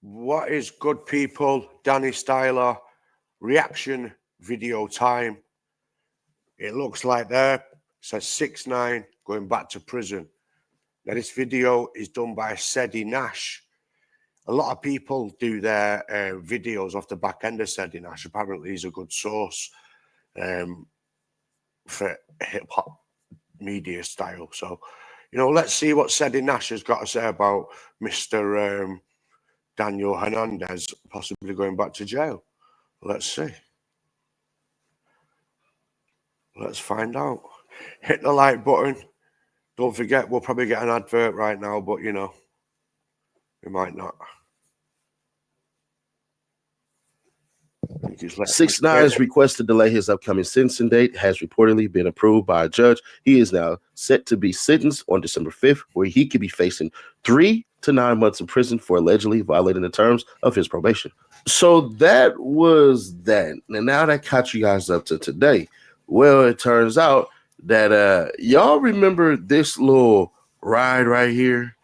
What is good, people? Danny Styla, reaction video time. It looks like there. It says 6ix9ine going back to prison. Now, this video is done by Sedi Nash. A lot of people do their videos off the back end of Sedi Nash. Apparently, he's a good source for hip-hop media style. So, let's see what Sedi Nash has got to say about Mr. Daniel Hernandez possibly going back to jail. Let's see. Let's find out. Hit the like button. Don't forget, we'll probably get an advert right now, but we might not. 6ix9ine's request to delay his upcoming sentencing date has reportedly been approved by a judge. He is now set to be sentenced on December 5th, where he could be facing 3 to 9 months in prison for allegedly violating the terms of his probation. So that was that. And now that caught you guys up to today. Well, it turns out that y'all remember this little ride right here?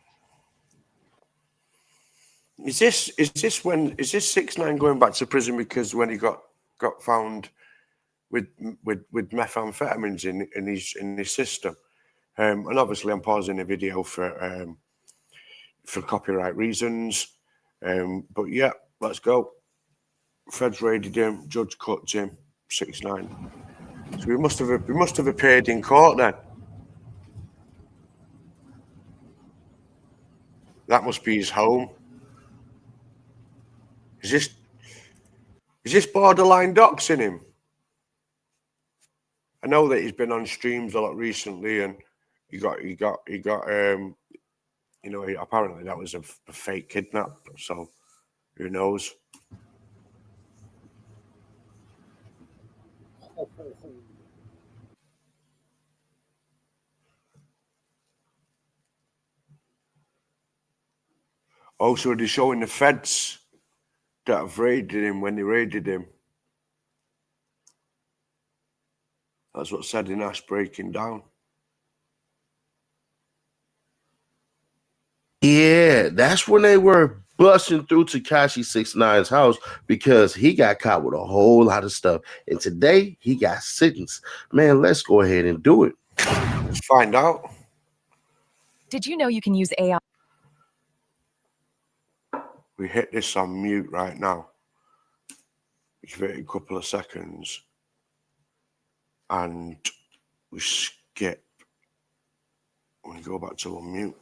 Is this 6ix9ine going back to prison because when he got found with methamphetamines in his system? And obviously I'm pausing the video for copyright reasons. But yeah, let's go. Feds raided him, judge cut him, 6ix9ine. So we must have appeared in court then. That must be his home. Is this borderline doxing him? I know that he's been on streams a lot recently, and he got apparently that was a fake kidnap. So who knows? Also, they're showing the feds that have raided him when they raided him. That's what Sedi Nash breaking down. Yeah, that's when they were busting through Tekashi 6ix9ine's house because he got caught with a whole lot of stuff. And today he got sentenced. Man, let's go ahead and do it. Let's find out. Did you know you can use AI? We hit this on mute right now. Give it a couple of seconds. And we skip. We go back to unmute.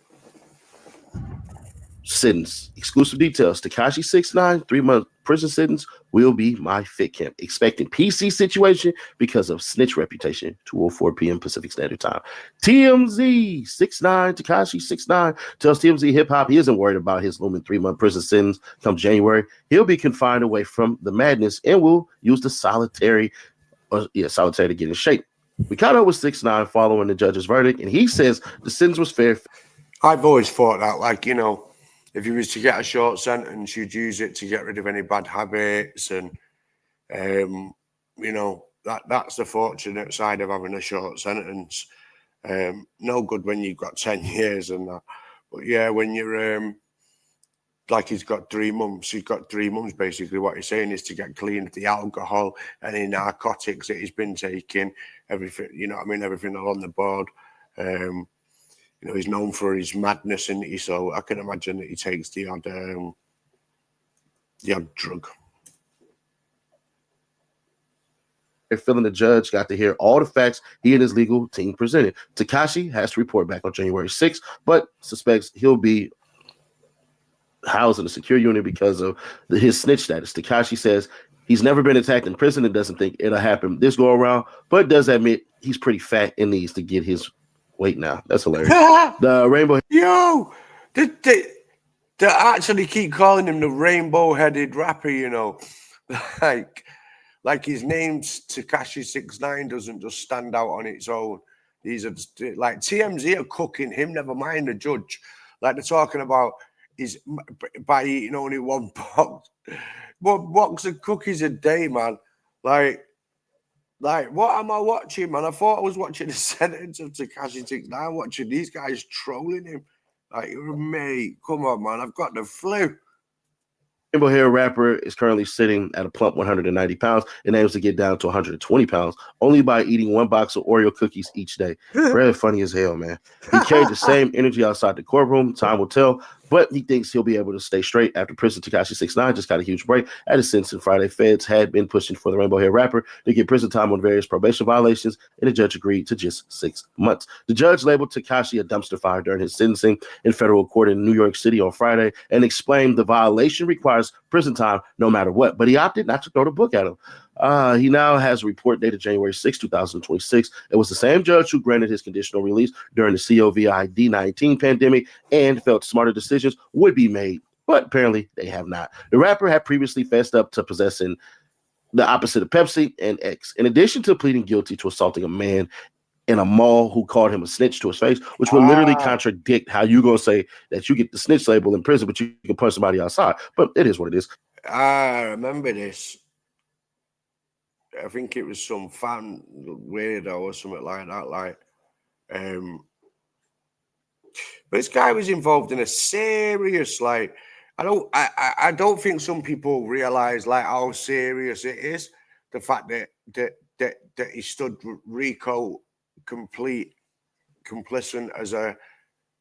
Sentence. Exclusive details. Tekashi 6ix9ine, 3-month prison sentence will be my fit camp. Expecting PC situation because of snitch reputation. 2:04 p.m. Pacific Standard Time. TMZ 6ix9ine, Tekashi 6ix9ine tells TMZ Hip Hop he isn't worried about his looming 3-month prison sentence come January. He'll be confined away from the madness and will use the solitary to get in shape. We caught up with 6ix9ine following the judge's verdict, and he says the sentence was fair. I've always thought that, if you was to get a short sentence, you'd use it to get rid of any bad habits, and that's the fortunate side of having a short sentence. No good when you've got 10 years and that, but yeah, when you're like he's got 3 months. He's got 3 months. Basically, what he's saying is to get clean of the alcohol, any narcotics that he's been taking, everything. Everything along the board. He's known for his madness, isn't he? So I can imagine that he takes the odd drug. Feeling the judge got to hear all the facts he and his legal team presented. Tekashi has to report back on January 6th, but suspects he'll be housed in a secure unit because of his snitch status. Tekashi says he's never been attacked in prison and doesn't think it'll happen this go around, but does admit he's pretty fat and needs to get his weight now. That's hilarious. The rainbow. Yo, they actually keep calling him the rainbow-headed rapper, like his name Tekashi 6ix9ine doesn't just stand out on its own. These are like TMZ are cooking him, never mind the judge. Like they're talking about by eating only one box of cookies a day, man. Like, what am I watching, man? I thought I was watching the sentence of Tekashi 6ix9ine, watching these guys trolling him. Like, mate, come on, man, I've got the flu. Rainbow Hair rapper is currently sitting at a plump 190 pounds and aims to get down to 120 pounds only by eating one box of Oreo cookies each day. Brad funny as hell, man. He carried the same energy outside the courtroom. Time will tell, but he thinks he'll be able to stay straight after prison. Tekashi 6ix9ine just got a huge break at his sentencing Friday. Feds had been pushing for the Rainbow Hair rapper to get prison time on various probation violations, and the judge agreed to just 6 months. The judge labeled Tekashi a dumpster fire during his sentencing in federal court in New York City on Friday and explained the violation requires prison time no matter what, but he opted not to throw the book at him. He now has a report dated January 6, 2026. It was the same judge who granted his conditional release during the COVID-19 pandemic and felt smarter decisions would be made, but apparently they have not. The rapper had previously fessed up to possessing the opposite of Pepsi and X, in addition to pleading guilty to assaulting a man in a mall who called him a snitch to his face, which would literally contradict how you gonna say that you get the snitch label in prison, but you can punch somebody outside. But it is what it is. I remember this. I think it was some fan weirdo or something like that. But this guy was involved in a serious, I don't think some people realize how serious it is. The fact that he stood Rico complicit as a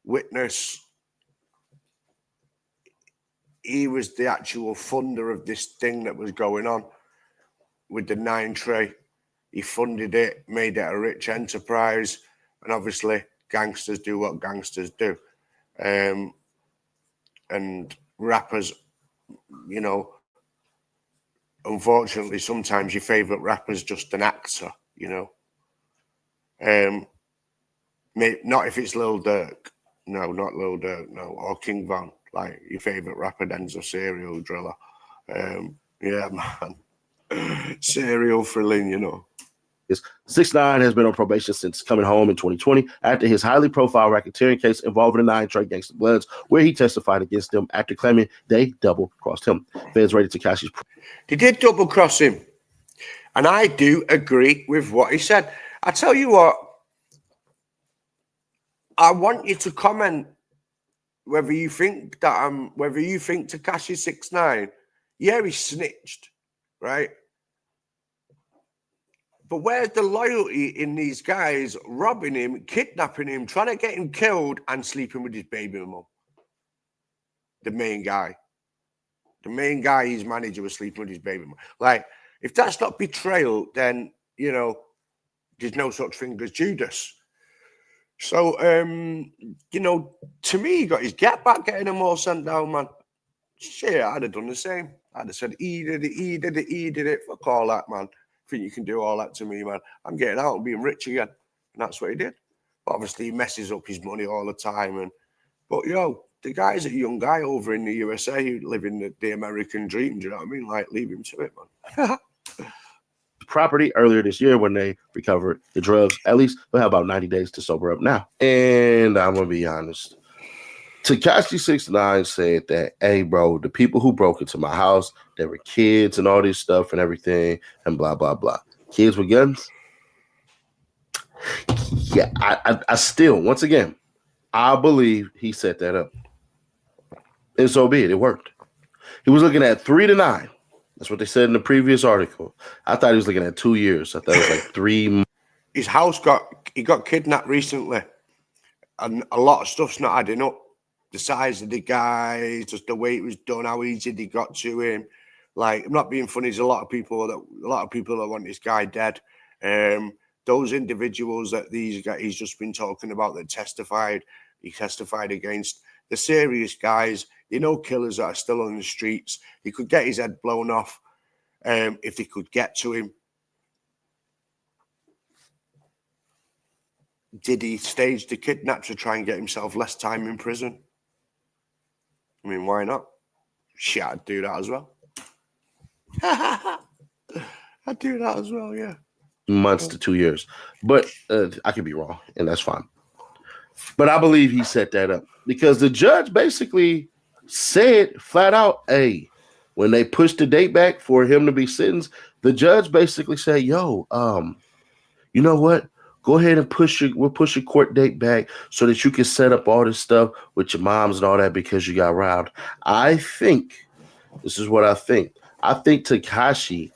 witness. He was the actual funder of this thing that was going on with the 9 tray. He funded it, made it a rich enterprise, and obviously gangsters do what gangsters do. And rappers, unfortunately, sometimes your favorite rapper's just an actor, Not if it's Lil Durk. No, not Lil Durk, no. Or King Von, like your favorite rapper, then's a serial driller. Yeah, man. Serial thrilling, 6ix9ine has been on probation since coming home in 2020 after his highly profile racketeering case involving the 9 Trey Gangsta Bloods, where he testified against them after claiming they double-crossed him. Feds raided Tekashi's. They did double-cross him, and I do agree with what he said. I tell you what, I want you to comment whether you think Tekashi 6ix9ine, yeah, he snitched, right? But where's the loyalty in these guys robbing him, kidnapping him, trying to get him killed and sleeping with his baby mum? The main guy, his manager, was sleeping with his baby mum. If that's not betrayal, then, there's no such thing as Judas. So, to me, he got his get back getting them all sent down, man. Shit, I'd have done the same. I'd have said, he did it. Fuck all that, man. Think you can do all that to me, man? I'm getting out and being rich again. And that's what he did. But obviously, he messes up his money all the time. But, the guy's a young guy over in the USA who living the American dream. Do you know what I mean? Leave him to it, man. Property earlier this year when they recovered the drugs. At least they'll have about 90 days to sober up now. And I'm going to be honest. Tekashi 6ix9ine said that, hey, bro, the people who broke into my house, there were kids and all this stuff and everything and blah, blah, blah. Kids with guns? Yeah, I still, once again, I believe he set that up. And so be it. It worked. He was looking at 3 to 9. That's what they said in the previous article. I thought he was looking at 2 years. I thought it was 3 months. His house got kidnapped recently. And a lot of stuff's not adding up. The size of the guy, just the way it was done, how easy they got to him. I'm not being funny. There's a lot of people that want this guy dead. Those individuals that he's just been talking about that he testified against, the serious guys. Killers that are still on the streets. He could get his head blown off if they could get to him. Did he stage the kidnap to try and get himself less time in prison? I mean, why not? Shit, I'd do that as well. I'd do that as well, yeah. Months to 2 years. But I could be wrong, and that's fine. But I believe he set that up because the judge basically said flat out, hey, when they pushed the date back for him to be sentenced, the judge basically said, yo, you know what? Go ahead and we'll push your court date back so that you can set up all this stuff with your moms and all that because you got robbed. I think This is what I think. I think Tekashi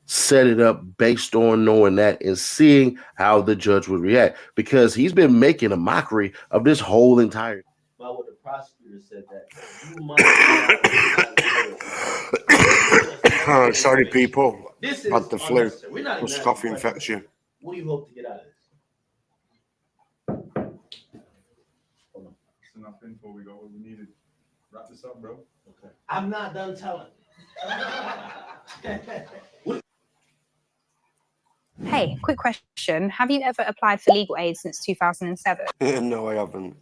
set it up based on knowing that and seeing how the judge would react, because he's been making a mockery of this whole entire. About what the prosecutor said, that you might Oh, sorry, people. This Had the flu. We're not Plus cough infection. What do you hope to get out of this? It's enough info. We got what we needed. Wrap this up, bro. Okay. I'm not done telling. Hey, quick question. Have you ever applied for legal aid since 2007? No, I haven't.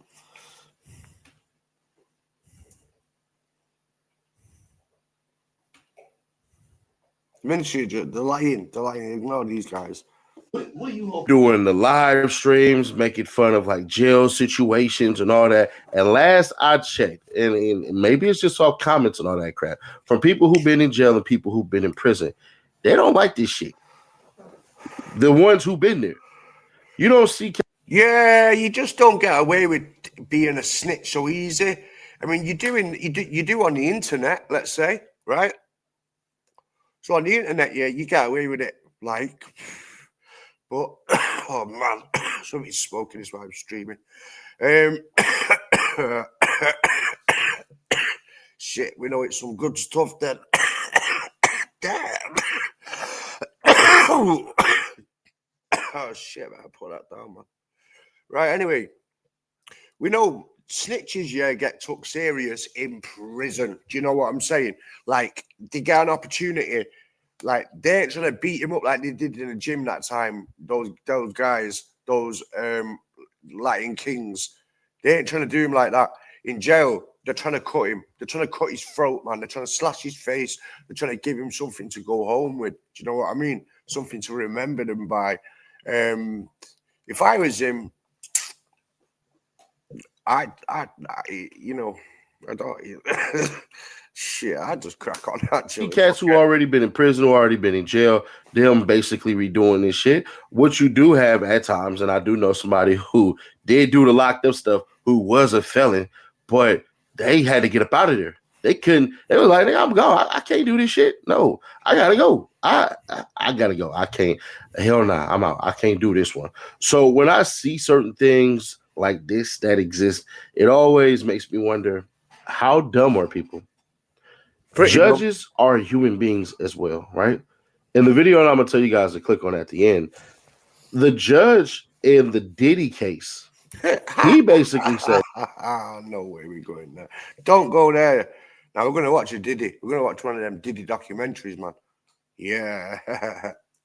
Ministry, they're lying. Ignore these guys. What do you hope? Doing the live streams, making fun of like jail situations and all that. And last I checked, and maybe it's just all comments and all that crap from people who've been in jail and people who've been in prison. They don't like this shit. The ones who've been there. You don't see. Yeah, you just don't get away with being a snitch so easy. I mean, you do on the internet, let's say, right? So on the internet, yeah, you get away with it, like. But oh man, somebody's smoking this while I'm streaming. Shit, we know it's some good stuff then. Damn. Oh shit, man, I put that down, man. Right, anyway, we know snitches, yeah, get took serious in prison. Do you know what I'm saying? Like, they get an opportunity. Like, they ain't trying to beat him up like they did in the gym that time. Those guys, those Latin Kings, they ain't trying to do him like that. In jail, they're trying to cut him. They're trying to cut his throat, man. They're trying to slash his face. They're trying to give him something to go home with. Do you know what I mean? Something to remember them by. If I was him, I you know, I don't. Shit, I just crack on that. See cats who already been in prison, who already been in jail, them basically redoing this shit. What you do have at times, and I do know somebody who did do the locked up stuff, who was a felon, but they had to get up out of there. They couldn't. They were like, I'm gone. I can't do this shit. No, I gotta go. I gotta go. I can't. Hell nah, I'm out. I can't do this one. So when I see certain things like this that exist, it always makes me wonder, how dumb are people? Judges are human beings as well, right? In the video, and I'm gonna tell you guys to click on at the end, the judge in the Diddy case, he basically said, no way we're going there. Don't go there. Now we're gonna watch a Diddy. We're gonna watch one of them Diddy documentaries, man. Yeah.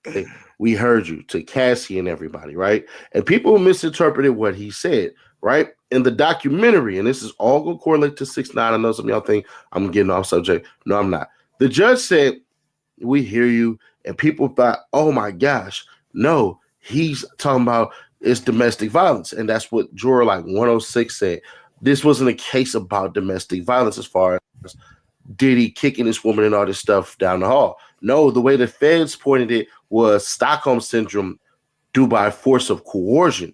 hey, we heard you, to Cassie and everybody, right? And people misinterpreted what he said, right? In the documentary, and this is all going to correlate to 6ix9ine. I know some of y'all think I'm getting off subject. No, I'm not. The judge said, we hear you, and people thought, oh my gosh, no, he's talking about it's domestic violence. And that's what juror like 106 said. This wasn't a case about domestic violence as far as Diddy kicking this woman and all this stuff down the hall. No, the way the feds pointed it was Stockholm Syndrome due by force of coercion.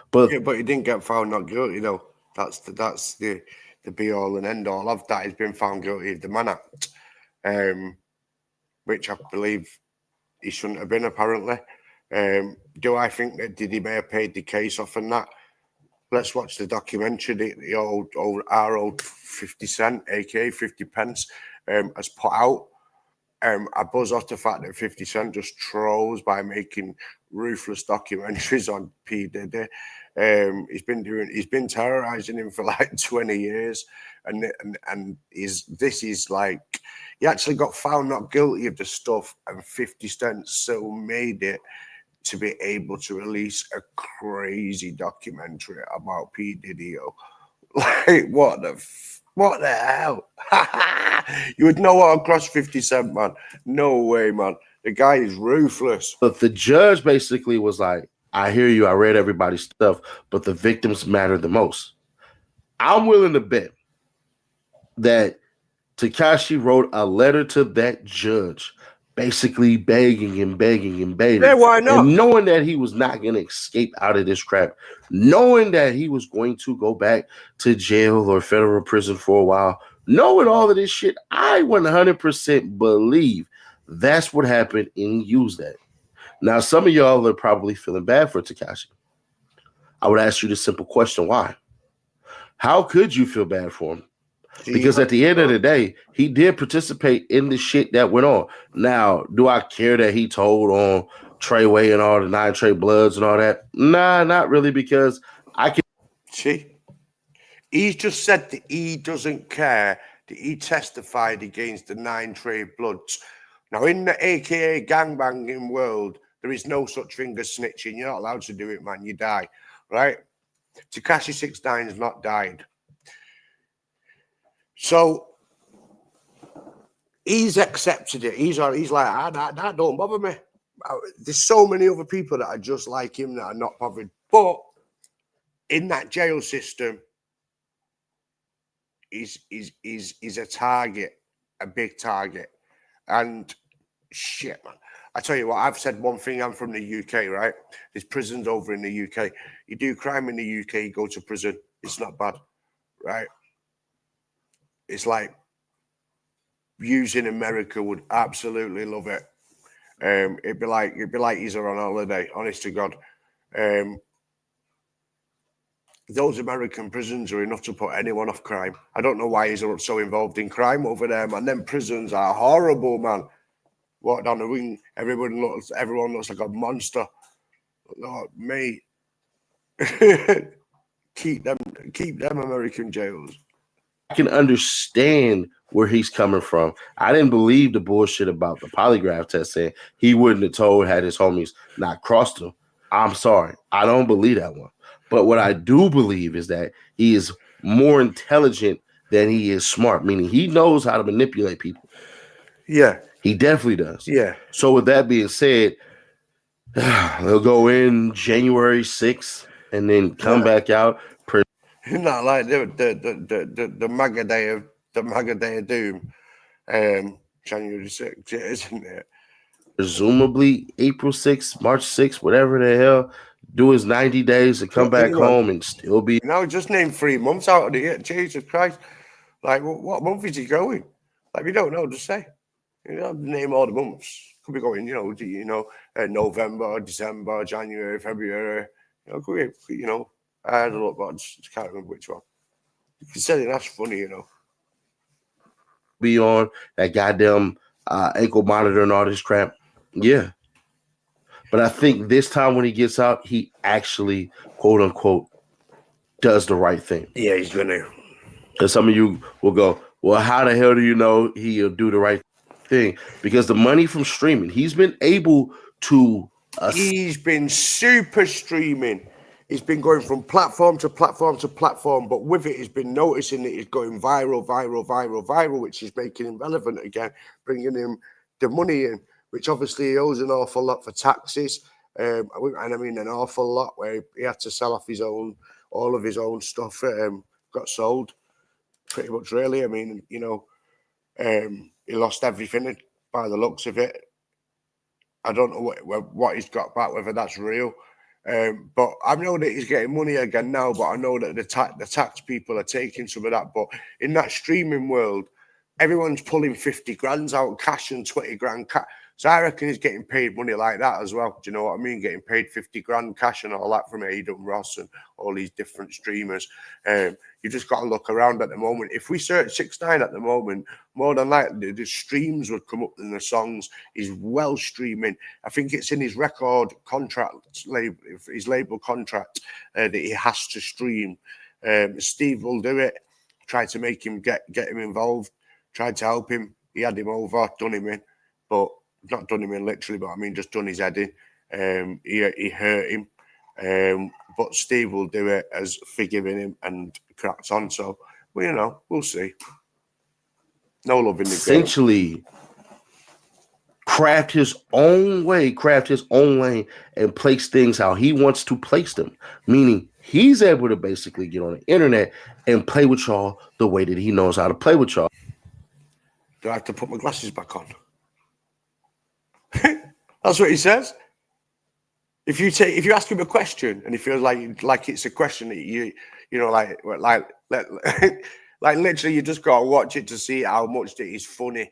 But yeah, but he didn't get found not guilty, though. That's the be all and end all of that. He's been found guilty of the Mann Act, which I believe he shouldn't have been, apparently. Do I think that Diddy may have paid the case off and that? Let's watch the documentary our old 50 cent, aka 50 pence, has put out. I buzz off the fact that 50 Cent just trolls by making ruthless documentaries on P. Diddy. He's been terrorizing him for like 20 years. And this is like, he actually got found not guilty of the stuff, and 50 Cent still made it to be able to release a crazy documentary about P. Diddy. Like, what the hell? You would know what across 50 Cent, man. No way, man. The guy is ruthless. But the judge basically was like, I hear you. I read everybody's stuff, but the victims matter the most. I'm willing to bet that Tekashi wrote a letter to that judge, basically begging and begging and begging. Yeah, why not? And knowing that he was not going to escape out of this crap, knowing that he was going to go back to jail or federal prison for a while, Knowing all of this shit, I 100% believe that's what happened and used that. Now, some of y'all are probably feeling bad for Tekashi. I would ask you the simple question, why? How could you feel bad for him? Because at the end of the day, he did participate in the shit that went on. Now, do I care that he told on Treyway and all the 9 Trey Bloods and all that? Nah, not really, because I can See, he's just said that he doesn't care that he testified against the 9 Trey Bloods. Now, in the AKA gangbanging world, there is no such thing as snitching. You're not allowed to do it, man. You die, right? Tekashi 6ix9ine has not died. So he's accepted it. He's like, that don't bother me. There's so many other people that are just like him that are not bothered. But in that jail system, he's a target, a big target. And shit, man. I tell you what, I've said one thing. I'm from the UK, right? There's prisons over in the UK. You do crime in the UK, you go to prison. It's not bad, right? It's like yous in America would absolutely love it. It'd be like he's on holiday, honest to God. Those American prisons are enough to put anyone off crime. I don't know why he's so involved in crime over there, man. Them prisons are horrible, man. Walk down the wing, everyone looks like a monster. Lord, mate. keep them American jails. I can understand where he's coming from. I didn't believe the bullshit about the polygraph test saying he wouldn't have told had his homies not crossed him. I'm sorry. I don't believe that one. But what I do believe is that he is more intelligent than he is smart, meaning he knows how to manipulate people. Yeah. He definitely does. Yeah. So with that being said, they'll go in January 6th and then come back out. Not like the MAGA day of doom, January 6th, isn't it? Presumably April 6th, March 6th, whatever the hell, do his 90 days to come back home and still be. Now, just name 3 months out of the year. Jesus Christ. Like, what month is he going? Like, we don't know, just say. You know, name all the months. Could be going, November, December, January, February. Could be, I had a look, but I just can't remember which one. You can say that's funny, Be on that goddamn ankle monitor and all this crap. Yeah. But I think this time when he gets out, he actually, quote unquote, does the right thing. Yeah, he's going to. Because some of you will go, well, how the hell do you know he'll do the right thing? Because the money from streaming, he's been able to. He's been super streaming. He's been going from platform to platform to platform, but with it, he's been noticing that he's going viral, which is making him relevant again, bringing him the money in, which obviously he owes an awful lot for taxes. And I mean an awful lot where he had to sell off all of his own stuff. Got sold pretty much, really. I mean, he lost everything by the looks of it. I don't know what he's got back, whether that's real. But I know that he's getting money again now, but I know that the tax people are taking some of that. But in that streaming world, everyone's pulling 50 grand out cash and 20 grand cash. So I reckon he's getting paid money like that as well. Do you know what I mean? Getting paid 50 grand cash and all that from Adam Ross and all these different streamers. You just got to look around at the moment. If we search 6ix9ine at the moment, more than likely the streams would come up in the songs. He's well streaming. I think it's in his record contract, his label contract, that he has to stream. Steve will do it. Tried to make him get him involved. Tried to help him. He had him over, done him in, but not done him in literally, but I mean just done his head in. He hurt him. But Steve will do it as forgiving him and cracks on. So, well, we'll see. No love in the essentially craft his own way, craft his own lane, and place things how he wants to place them. Meaning he's able to basically get on the internet and play with y'all the way that he knows how to play with y'all. Do I have to put my glasses back on? That's what he says. If you ask him a question and he feels like it's a question that Like literally, you just gotta watch it to see how much it is funny.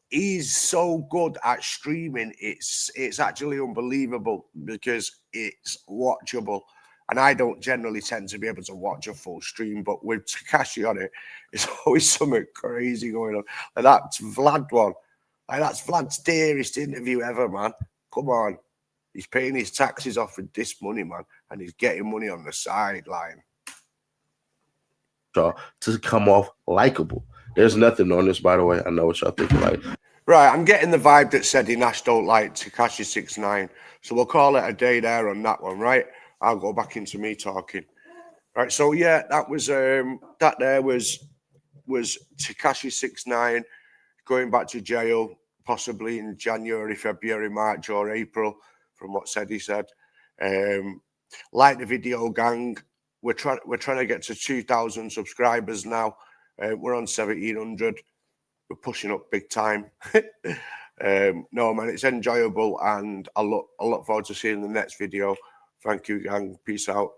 He's so good at streaming. It's actually unbelievable because it's watchable. And I don't generally tend to be able to watch a full stream, but with Takashi on it, it's always something crazy going on. And that's Vlad one. Like that's Vlad's dearest interview ever, man. Come on. He's paying his taxes off with this money, man, and he's getting money on the sideline. Y'all to come off likable. There's nothing on this, by the way. I know what y'all thinking. Like, right, I'm getting the vibe that said Nash don't like Tekashi 6ix9ine, so we'll call it a day there on that one, right? I'll go back into me talking. Right, so yeah, that was that there was Tekashi 6ix9ine going back to jail, possibly in January, February, March, or April, from what he said. Like the video, gang. We're trying to get to 2,000 subscribers now. We're on 1,700. We're pushing up big time. No, man, it's enjoyable, and I look forward to seeing the next video. Thank you, gang. Peace out.